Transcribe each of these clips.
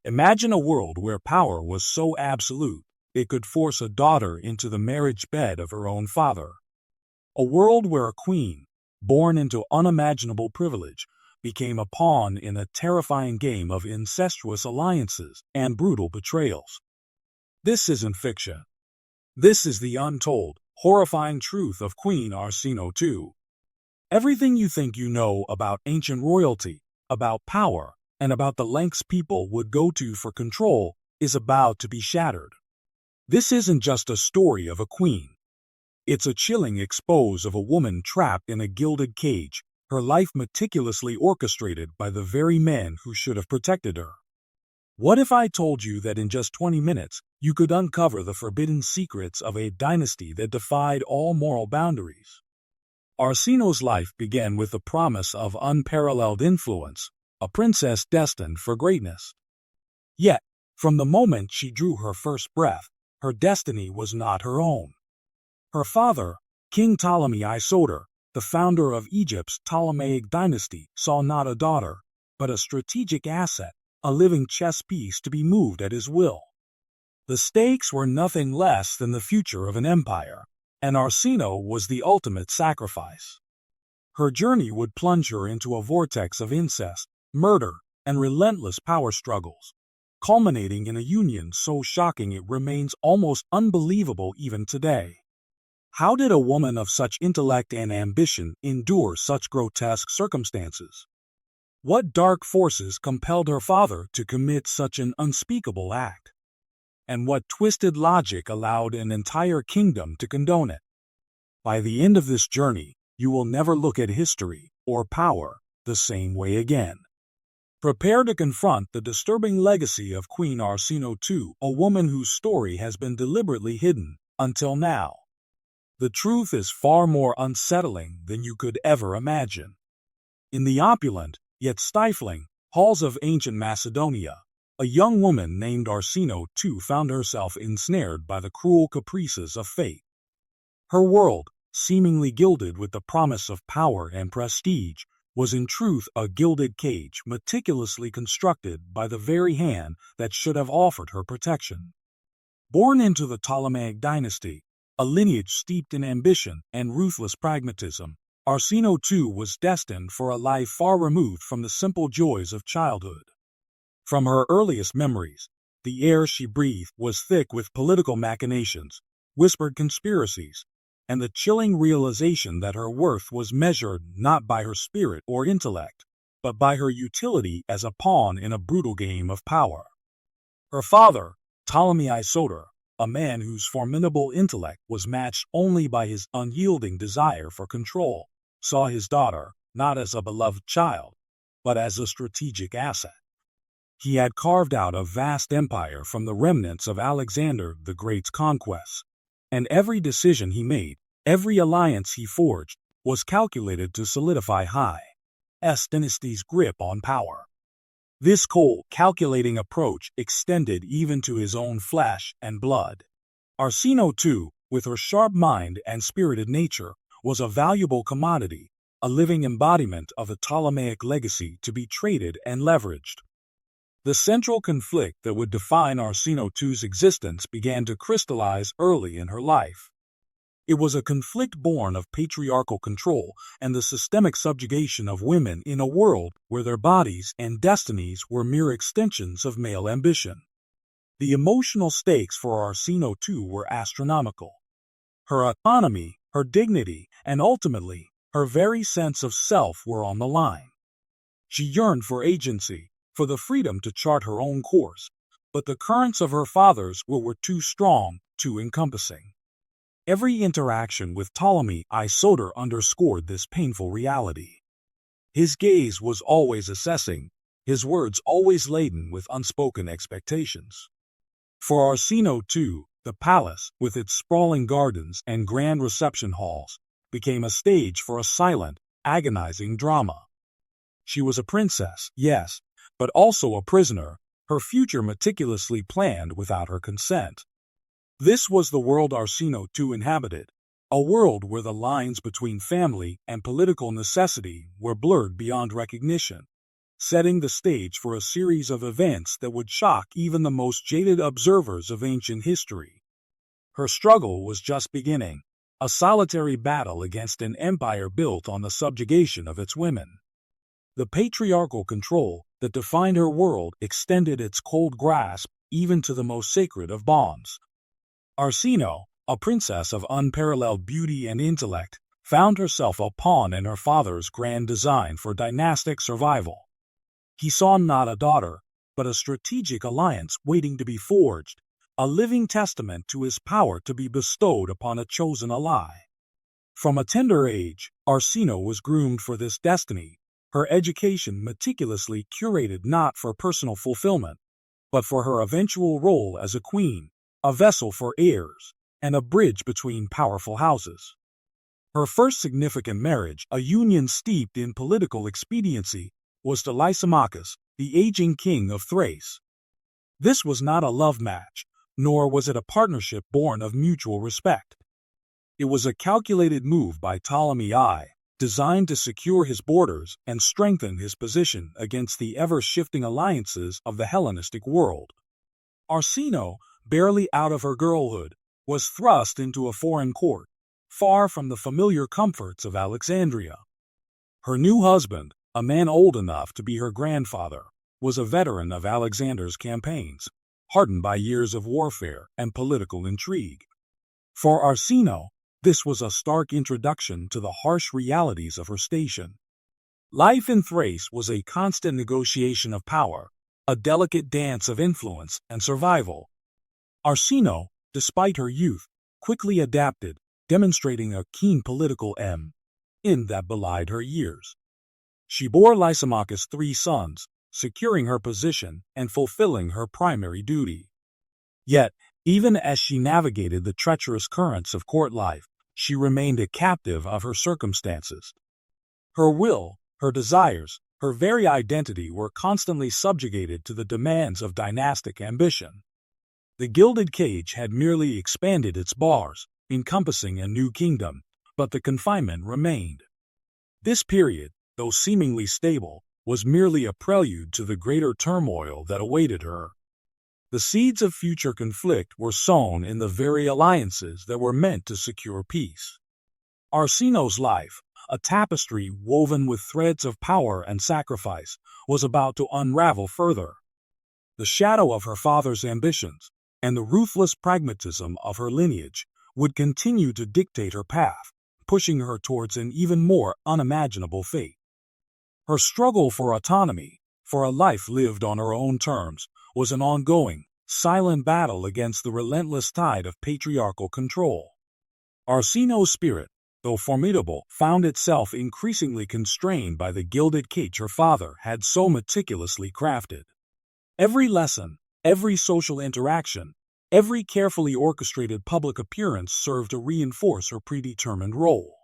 Imagine a world where power was so absolute, it could force a daughter into the marriage bed of her own father. A world where a queen, born into unimaginable privilege, became a pawn in a terrifying game of incestuous alliances and brutal betrayals. This isn't fiction. This is the untold, horrifying truth of Queen Arsinoe II. Everything you think you know about ancient royalty, about power, and about the lengths people would go to for control is about to be shattered. This isn't just a story of a queen. It's a chilling expose of a woman trapped in a gilded cage, her life meticulously orchestrated by the very men who should have protected her. What if I told you that in just 20 minutes, you could uncover the forbidden secrets of a dynasty that defied all moral boundaries? Arsinoe's life began with the promise of unparalleled influence, a princess destined for greatness. Yet, from the moment she drew her first breath, her destiny was not her own. Her father, King Ptolemy I, the founder of Egypt's Ptolemaic dynasty, saw not a daughter, but a strategic asset, a living chess piece to be moved at his will. The stakes were nothing less than the future of an empire, and Arsinoe was the ultimate sacrifice. Her journey would plunge her into a vortex of incest, murder, and relentless power struggles, culminating in a union so shocking it remains almost unbelievable even today. How did a woman of such intellect and ambition endure such grotesque circumstances? What dark forces compelled her father to commit such an unspeakable act? And what twisted logic allowed an entire kingdom to condone it? By the end of this journey, you will never look at history or power the same way again. Prepare to confront the disturbing legacy of Queen Arsinoe II, a woman whose story has been deliberately hidden until now. The truth is far more unsettling than you could ever imagine. In the opulent, yet stifling, halls of ancient Macedonia, a young woman named Arsinoe II found herself ensnared by the cruel caprices of fate. Her world, seemingly gilded with the promise of power and prestige, was in truth a gilded cage meticulously constructed by the very hand that should have offered her protection. Born into the Ptolemaic dynasty, a lineage steeped in ambition and ruthless pragmatism, Arsinoe II was destined for a life far removed from the simple joys of childhood. From her earliest memories, the air she breathed was thick with political machinations, whispered conspiracies, and the chilling realization that her worth was measured not by her spirit or intellect, but by her utility as a pawn in a brutal game of power. Her father, Ptolemy I, a man whose formidable intellect was matched only by his unyielding desire for control, saw his daughter not as a beloved child, but as a strategic asset. He had carved out a vast empire from the remnants of Alexander the Great's conquests, and every decision he made, every alliance he forged, was calculated to solidify his dynasty's grip on power. This cold, calculating approach extended even to his own flesh and blood. Arsinoe II, with her sharp mind and spirited nature, was a valuable commodity, a living embodiment of the Ptolemaic legacy to be traded and leveraged. The central conflict that would define Arsinoe II's existence began to crystallize early in her life. It was a conflict born of patriarchal control and the systemic subjugation of women in a world where their bodies and destinies were mere extensions of male ambition. The emotional stakes for Arsinoe II were astronomical. Her autonomy, her dignity, and ultimately, her very sense of self were on the line. She yearned for agency, for the freedom to chart her own course, but the currents of her father's will were too strong, too encompassing. Every interaction with Ptolemy I underscored this painful reality. His gaze was always assessing, his words always laden with unspoken expectations. For Arsinoe II, the palace, with its sprawling gardens and grand reception halls, became a stage for a silent, agonizing drama. She was a princess, yes, but also a prisoner, her future meticulously planned without her consent. This was the world Arsinoe II inhabited, a world where the lines between family and political necessity were blurred beyond recognition. setting the stage for a series of events that would shock even the most jaded observers of ancient history. Her struggle was just beginning, a solitary battle against an empire built on the subjugation of its women. The patriarchal control that defined her world extended its cold grasp even to the most sacred of bonds. Arsinoe, a princess of unparalleled beauty and intellect, found herself a pawn in her father's grand design for dynastic survival. He saw not a daughter, but a strategic alliance waiting to be forged, a living testament to his power to be bestowed upon a chosen ally. From a tender age, Arsinoe was groomed for this destiny, her education meticulously curated not for personal fulfillment, but for her eventual role as a queen, a vessel for heirs, and a bridge between powerful houses. Her first significant marriage, a union steeped in political expediency, was to Lysimachus, the aging king of Thrace. This was not a love match, nor was it a partnership born of mutual respect. It was a calculated move by Ptolemy I, designed to secure his borders and strengthen his position against the ever-shifting alliances of the Hellenistic world. Arsinoe, barely out of her girlhood, was thrust into a foreign court, far from the familiar comforts of Alexandria. Her new husband, a man old enough to be her grandfather, was a veteran of Alexander's campaigns, hardened by years of warfare and political intrigue. For Arsinoe, this was a stark introduction to the harsh realities of her station. Life in Thrace was a constant negotiation of power, a delicate dance of influence and survival. Arsinoe, despite her youth, quickly adapted, demonstrating a keen political in that belied her years. She bore Lysimachus 3 sons, securing her position and fulfilling her primary duty. Yet, even as she navigated the treacherous currents of court life, she remained a captive of her circumstances. Her will, her desires, her very identity were constantly subjugated to the demands of dynastic ambition. The gilded cage had merely expanded its bars, encompassing a new kingdom, but the confinement remained. This period, though seemingly stable, was merely a prelude to the greater turmoil that awaited her. The seeds of future conflict were sown in the very alliances that were meant to secure peace. Arsinoe's life, a tapestry woven with threads of power and sacrifice, was about to unravel further. The shadow of her father's ambitions, and the ruthless pragmatism of her lineage, would continue to dictate her path, pushing her towards an even more unimaginable fate. Her struggle for autonomy, for a life lived on her own terms, was an ongoing, silent battle against the relentless tide of patriarchal control. Arsinoe's spirit, though formidable, found itself increasingly constrained by the gilded cage her father had so meticulously crafted. Every lesson, every social interaction, every carefully orchestrated public appearance served to reinforce her predetermined role.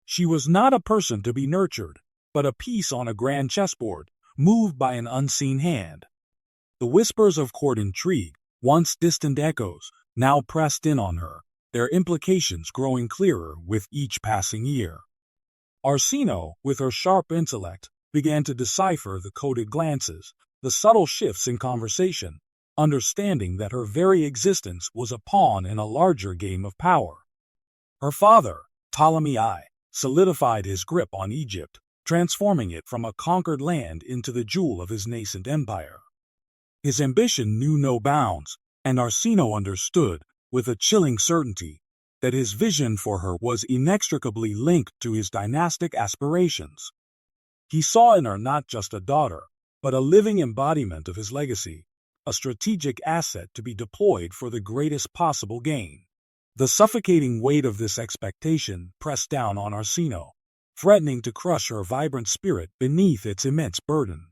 She was not a person to be nurtured, but a piece on a grand chessboard, moved by an unseen hand. The whispers of court intrigue, once distant echoes, now pressed in on her, their implications growing clearer with each passing year. Arsinoe, with her sharp intellect, began to decipher the coded glances, the subtle shifts in conversation, understanding that her very existence was a pawn in a larger game of power. Her father, Ptolemy I, solidified his grip on Egypt, transforming it from a conquered land into the jewel of his nascent empire. His ambition knew no bounds, and Arsinoe understood, with a chilling certainty, that his vision for her was inextricably linked to his dynastic aspirations. He saw in her not just a daughter, but a living embodiment of his legacy, a strategic asset to be deployed for the greatest possible gain. The suffocating weight of this expectation pressed down on Arsinoe, threatening to crush her vibrant spirit beneath its immense burden.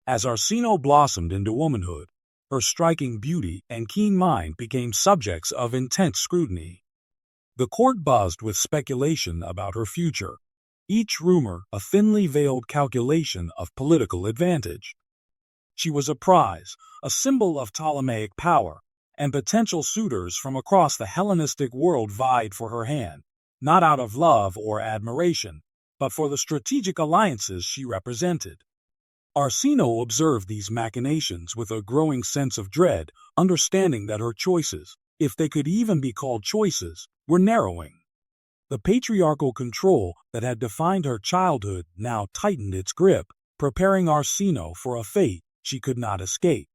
As Arsinoe blossomed into womanhood, her striking beauty and keen mind became subjects of intense scrutiny. The court buzzed with speculation about her future, each rumor a thinly veiled calculation of political advantage. She was a prize, a symbol of Ptolemaic power, and potential suitors from across the Hellenistic world vied for her hand, not out of love or admiration, but for the strategic alliances she represented. Arsinoe observed these machinations with a growing sense of dread, understanding that her choices, if they could even be called choices, were narrowing. The patriarchal control that had defined her childhood now tightened its grip, preparing Arsinoe for a fate she could not escape.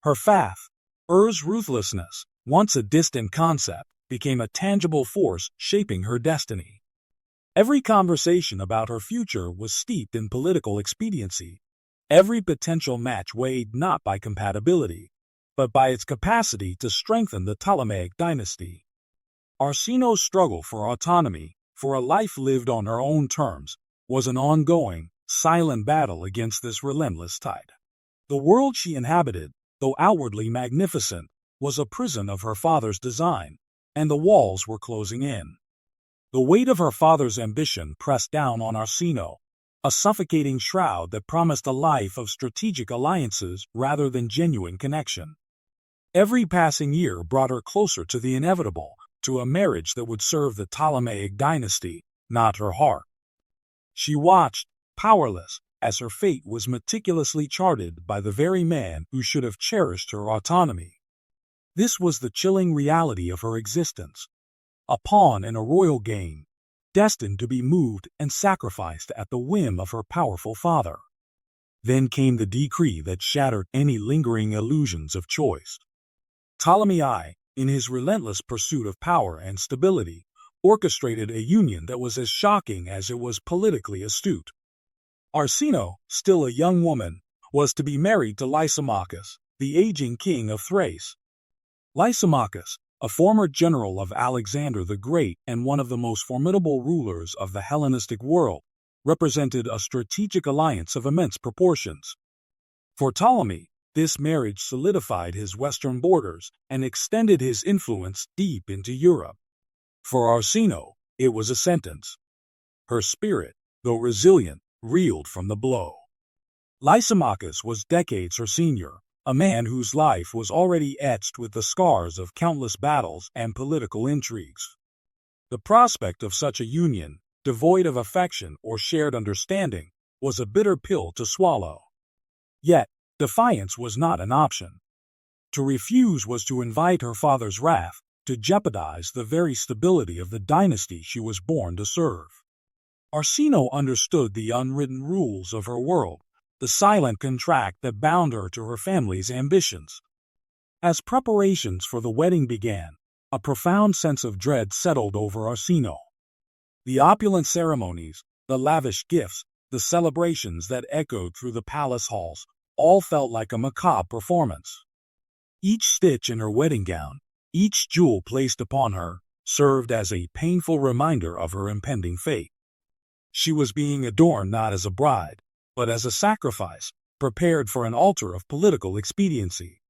Her faith, Ur's ruthlessness, once a distant concept, became a tangible force shaping her destiny. Every conversation about her future was steeped in political expediency. Every potential match weighed not by compatibility, but by its capacity to strengthen the Ptolemaic dynasty. Arsinoe's struggle for autonomy, for a life lived on her own terms, was an ongoing, silent battle against this relentless tide. The world she inhabited, though outwardly magnificent, was a prison of her father's design, and the walls were closing in. The weight of her father's ambition pressed down on Arsinoe, a suffocating shroud that promised a life of strategic alliances rather than genuine connection. Every passing year brought her closer to the inevitable, to a marriage that would serve the Ptolemaic dynasty, not her heart. She watched, powerless, as her fate was meticulously charted by the very man who should have cherished her autonomy. This was the chilling reality of her existence, a pawn in a royal game, destined to be moved and sacrificed at the whim of her powerful father. Then came the decree that shattered any lingering illusions of choice. Ptolemy I, in his relentless pursuit of power and stability, orchestrated a union that was as shocking as it was politically astute. Arsinoe, still a young woman, was to be married to Lysimachus, the aging king of Thrace. Lysimachus, a former general of Alexander the Great and one of the most formidable rulers of the Hellenistic world, represented a strategic alliance of immense proportions. For Ptolemy, this marriage solidified his western borders and extended his influence deep into Europe. For Arsinoe, it was a sentence. Her spirit, though resilient, reeled from the blow. Lysimachus was decades her senior, a man whose life was already etched with the scars of countless battles and political intrigues. The prospect of such a union, devoid of affection or shared understanding, was a bitter pill to swallow. Yet, defiance was not an option. To refuse was to invite her father's wrath, to jeopardize the very stability of the dynasty she was born to serve. Arsinoe understood the unwritten rules of her world, the silent contract that bound her to her family's ambitions. As preparations for the wedding began, a profound sense of dread settled over Arsinoe. The opulent ceremonies, the lavish gifts, the celebrations that echoed through the palace halls, all felt like a macabre performance. Each stitch in her wedding gown, each jewel placed upon her, served as a painful reminder of her impending fate. She was being adorned not as a bride, but as a sacrifice, prepared for an altar of political expediency.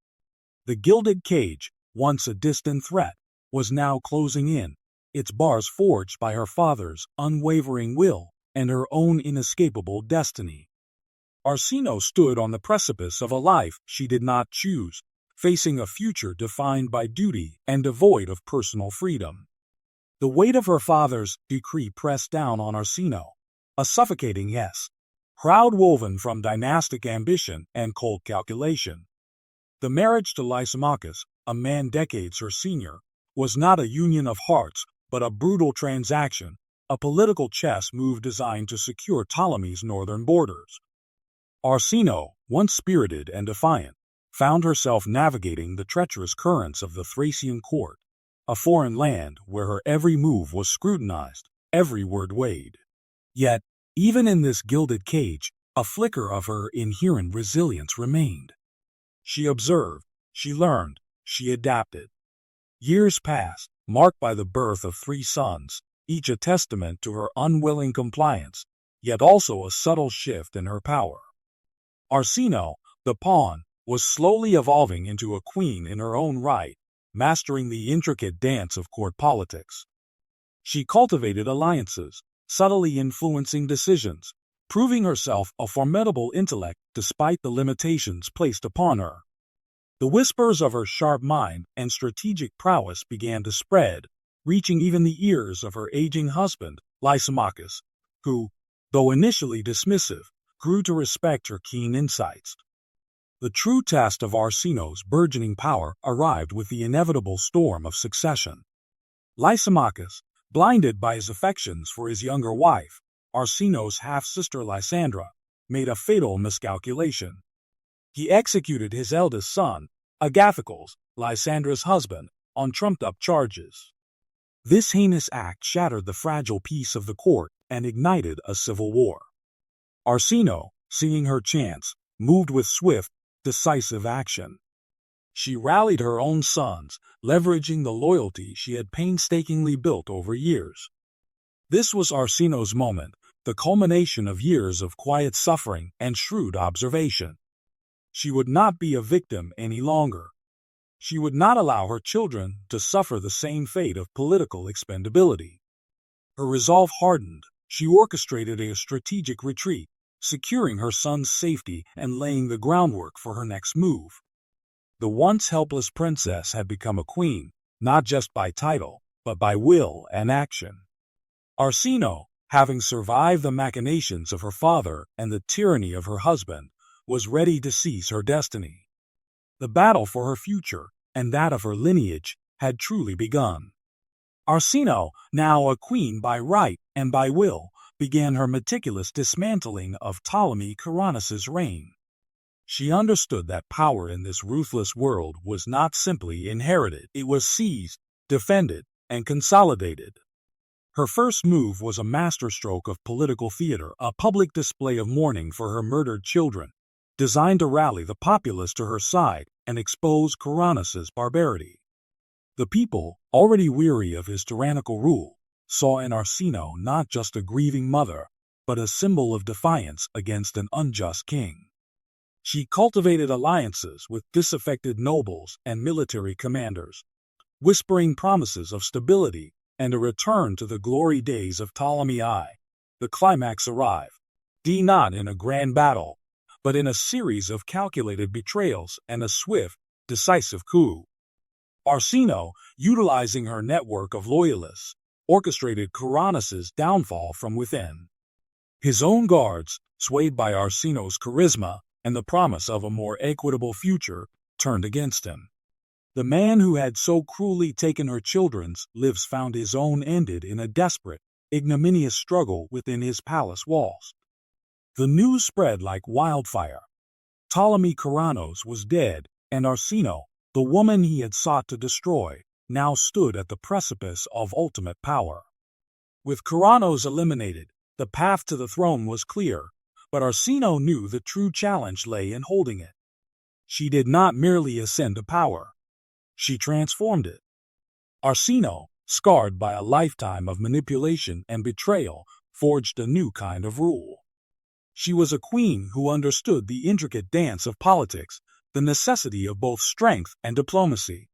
The gilded cage, once a distant threat, was now closing in, its bars forged by her father's unwavering will and her own inescapable destiny. Arsinoe stood on the precipice of a life she did not choose, facing a future defined by duty and devoid of personal freedom. The weight of her father's decree pressed down on Arsinoe, a suffocating yes, crowd woven from dynastic ambition and cold calculation. The marriage to Lysimachus, a man decades her senior, was not a union of hearts, but a brutal transaction, a political chess move designed to secure Ptolemy's northern borders. Arsinoe, once spirited and defiant, found herself navigating the treacherous currents of the Thracian court, a foreign land where her every move was scrutinized, every word weighed. Yet, even in this gilded cage, a flicker of her inherent resilience remained. She observed, she learned, she adapted. Years passed, marked by the birth of 3 sons, each a testament to her unwilling compliance, yet also a subtle shift in her power. Arsinoe, the pawn, was slowly evolving into a queen in her own right, mastering the intricate dance of court politics. She cultivated alliances, subtly influencing decisions, proving herself a formidable intellect despite the limitations placed upon her. The whispers of her sharp mind and strategic prowess began to spread, reaching even the ears of her aging husband, Lysimachus, who, though initially dismissive, grew to respect her keen insights. The true test of Arsinoe's burgeoning power arrived with the inevitable storm of succession. Lysimachus, blinded by his affections for his younger wife, Arsinoe's half-sister Lysandra, made a fatal miscalculation. He executed his eldest son, Agathocles, Lysandra's husband, on trumped-up charges. This heinous act shattered the fragile peace of the court and ignited a civil war. Arsinoe, seeing her chance, moved with swift, decisive action. She rallied her own sons, leveraging the loyalty she had painstakingly built over years. This was Arsinoe's moment, the culmination of years of quiet suffering and shrewd observation. She would not be a victim any longer. She would not allow her children to suffer the same fate of political expendability. Her resolve hardened. She orchestrated a strategic retreat, securing her son's safety and laying the groundwork for her next move. The once helpless princess had become a queen, not just by title, but by will and action. Arsinoe, having survived the machinations of her father and the tyranny of her husband, was ready to seize her destiny. The battle for her future, and that of her lineage, had truly begun. Arsinoe, now a queen by right and by will, began her meticulous dismantling of Ptolemy Coronis's reign. She understood that power in this ruthless world was not simply inherited, it was seized, defended, and consolidated. Her first move was a masterstroke of political theater, a public display of mourning for her murdered children, designed to rally the populace to her side and expose Coronis's barbarity. The people, already weary of his tyrannical rule, saw in Arsinoe not just a grieving mother, but a symbol of defiance against an unjust king. She cultivated alliances with disaffected nobles and military commanders, whispering promises of stability and a return to the glory days of Ptolemy I. The climax arrived, not in a grand battle, but in a series of calculated betrayals and a swift, decisive coup. Arsinoe, utilizing her network of loyalists, orchestrated Coronis's downfall from within. His own guards, swayed by Arsinoe's charisma and the promise of a more equitable future, turned against him. The man who had so cruelly taken her children's lives found his own ended in a desperate, ignominious struggle within his palace walls. The news spread like wildfire. Ptolemy Coronis was dead, and Arsinoe, the woman he had sought to destroy, now stood at the precipice of ultimate power. With Coronis eliminated, the path to the throne was clear, but Arsinoe knew the true challenge lay in holding it. She did not merely ascend to power. She transformed it. Arsinoe, scarred by a lifetime of manipulation and betrayal, forged a new kind of rule. She was a queen who understood the intricate dance of politics, the necessity of both strength and diplomacy.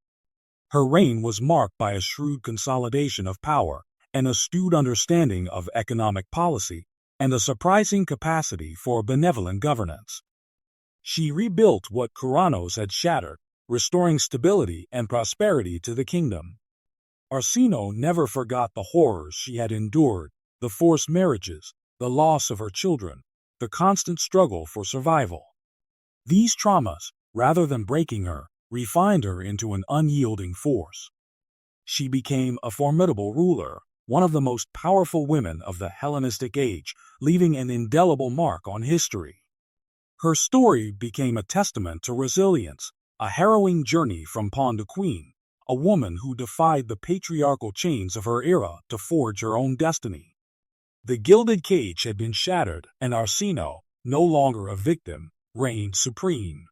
Her reign was marked by a shrewd consolidation of power, an astute understanding of economic policy, and a surprising capacity for benevolent governance. She rebuilt what Coronis had shattered, restoring stability and prosperity to the kingdom. Arsinoe never forgot the horrors she had endured, the forced marriages, the loss of her children, the constant struggle for survival. These traumas, rather than breaking her, refined her into an unyielding force. She became a formidable ruler, one of the most powerful women of the Hellenistic age, leaving an indelible mark on history. Her story became a testament to resilience, a harrowing journey from pawn to queen, a woman who defied the patriarchal chains of her era to forge her own destiny. The gilded cage had been shattered, and Arsinoe, no longer a victim, reigned supreme.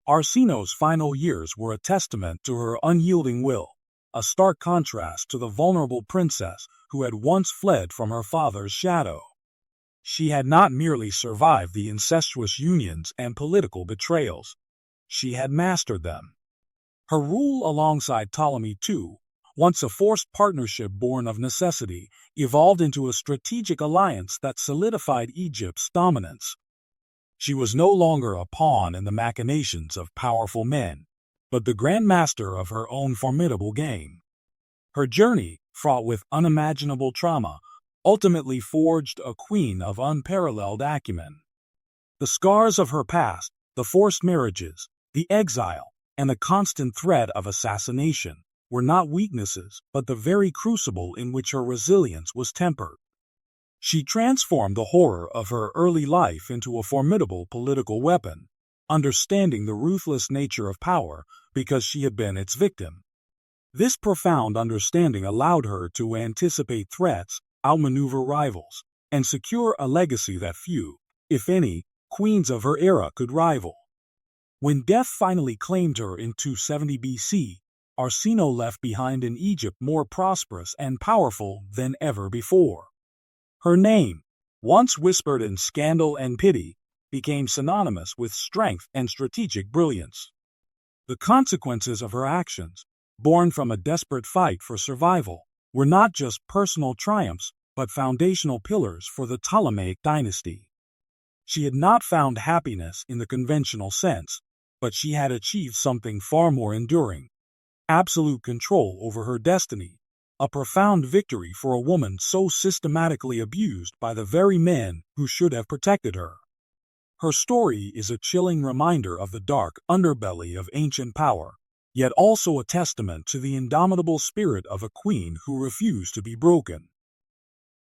Arsinoe's final years were a testament to her unyielding will, a stark contrast to the vulnerable princess who had once fled from her father's shadow. She had not merely survived the incestuous unions and political betrayals. She had mastered them. Her rule alongside Ptolemy II, once a forced partnership born of necessity, evolved into a strategic alliance that solidified Egypt's dominance. She was no longer a pawn in the machinations of powerful men, but the grand master of her own formidable game. Her journey, fraught with unimaginable trauma, ultimately forged a queen of unparalleled acumen. The scars of her past, the forced marriages, the exile, and the constant threat of assassination were not weaknesses but the very crucible in which her resilience was tempered. She transformed the horror of her early life into a formidable political weapon, understanding the ruthless nature of power because she had been its victim. This profound understanding allowed her to anticipate threats, outmaneuver rivals, and secure a legacy that few, if any, queens of her era could rival. When death finally claimed her in 270 BC, Arsinoe left behind an Egypt more prosperous and powerful than ever before. Her name, once whispered in scandal and pity, became synonymous with strength and strategic brilliance. The consequences of her actions, born from a desperate fight for survival, were not just personal triumphs but foundational pillars for the Ptolemaic dynasty. She had not found happiness in the conventional sense, but she had achieved something far more enduring: absolute control over her destiny, a profound victory for a woman so systematically abused by the very men who should have protected her. Her story is a chilling reminder of the dark underbelly of ancient power, yet also a testament to the indomitable spirit of a queen who refused to be broken.